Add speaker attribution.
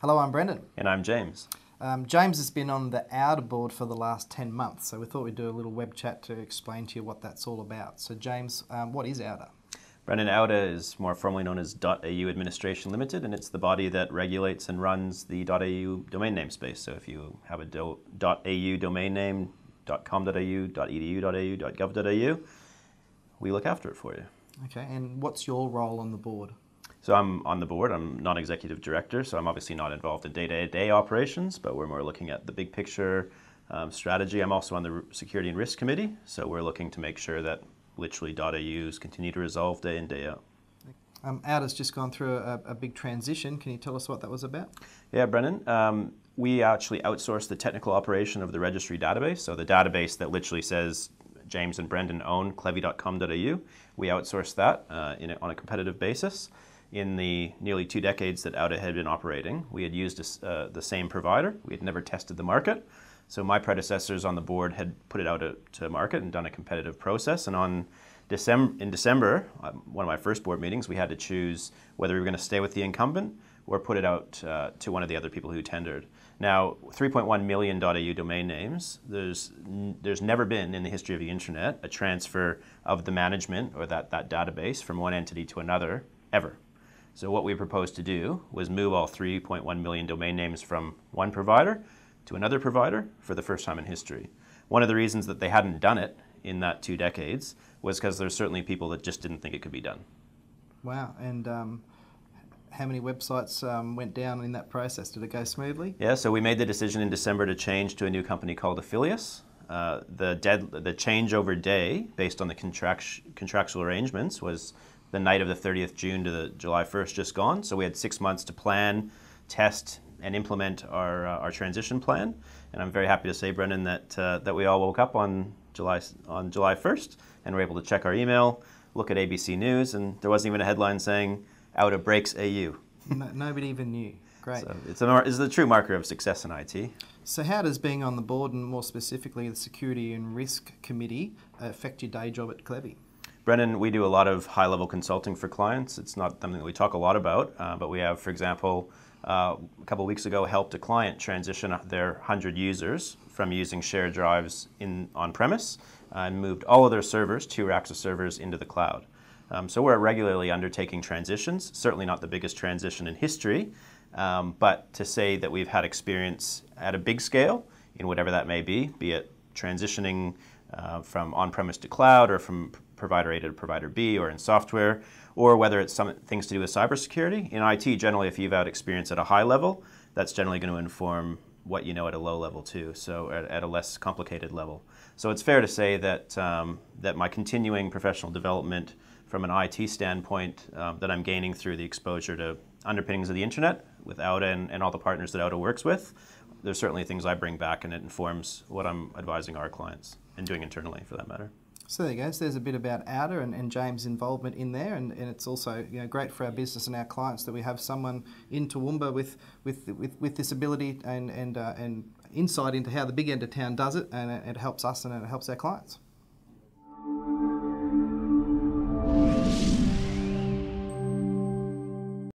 Speaker 1: Hello, I'm Brendan.
Speaker 2: And I'm James.
Speaker 1: James has been on the auDA board for the last 10 months, so we thought we'd do a little web chat to explain to you what that's all about. So James, what is auDA?
Speaker 2: Brendan, auDA is more formally known as .au Administration Limited, and it's the body that regulates and runs the .au domain namespace. So if you have a .au domain name, .com.au, .edu.au, .gov.au, we look after it for you.
Speaker 1: Okay, and what's your role on the board?
Speaker 2: So I'm on the board. I'm non-executive director, so I'm obviously not involved in day-to-day operations, but we're more looking at the big picture strategy. I'm also on the Security and Risk Committee, so we're looking to make sure that literally .au's continue to resolve day in, day out.
Speaker 1: auDA's just gone through a big transition. Can you tell us what that was about?
Speaker 2: Yeah, Brendan. We actually outsourced the technical operation of the registry database, so the database that literally says James and Brendan own Clevvi.com.au. We outsourced that on a competitive basis. In the nearly 2 decades that auDA had been operating, we had used the same provider. We had never tested the market. So my predecessors on the board had put it out to market and done a competitive process. And in December, one of my first board meetings, we had to choose whether we were going to stay with the incumbent or put it out to one of the other people who tendered. Now, 3.1 million .au domain names, there's never been in the history of the internet a transfer of the management or that database from one entity to another, ever. So what we proposed to do was move all 3.1 million domain names from one provider to another provider for the first time in history. One of the reasons that they hadn't done it in that 2 decades was because there's certainly people that just didn't think it could be done. Wow,
Speaker 1: and how many websites went down in that process? Did it go smoothly?
Speaker 2: Yeah, so we made the decision in December to change to a new company called Afillias. The changeover day, based on the contractual arrangements, was the night of the 30th June to the July 1st just gone. So we had 6 months to plan, test, and implement our transition plan. And I'm very happy to say, Brendan, that we all woke up on July 1st and were able to check our email, look at ABC News, and there wasn't even a headline saying auDA breaks AU.
Speaker 1: Nobody even knew. Great.
Speaker 2: So it's the true marker of success in IT.
Speaker 1: So how does being on the board, and more specifically the Security and Risk Committee, affect your day job at Clevvi?
Speaker 2: Brendan, we do a lot of high-level consulting for clients. It's not something that we talk a lot about, but we have, for example, a couple of weeks ago helped a client transition their 100 users from using shared drives on-premise and moved all of their servers, 2 racks of servers, into the cloud. So we're regularly undertaking transitions, certainly not the biggest transition in history, but to say that we've had experience at a big scale in whatever that may be it transitioning from on-premise to cloud or from provider A to provider B or in software, or whether it's some things to do with cybersecurity. In IT, generally, if you've had experience at a high level, that's generally going to inform what you know at a low level too, so at a less complicated level. So it's fair to say that, that my continuing professional development from an IT standpoint that I'm gaining through the exposure to underpinnings of the internet with auDA and all the partners that auDA works with, there's certainly things I bring back and it informs what I'm advising our clients and doing internally for that matter.
Speaker 1: So there you go. So there's a bit about auDA and James' involvement in there, and it's also great for our business and our clients that we have someone in Toowoomba with this ability and insight into how the big end of town does it, and it helps us and it helps our clients.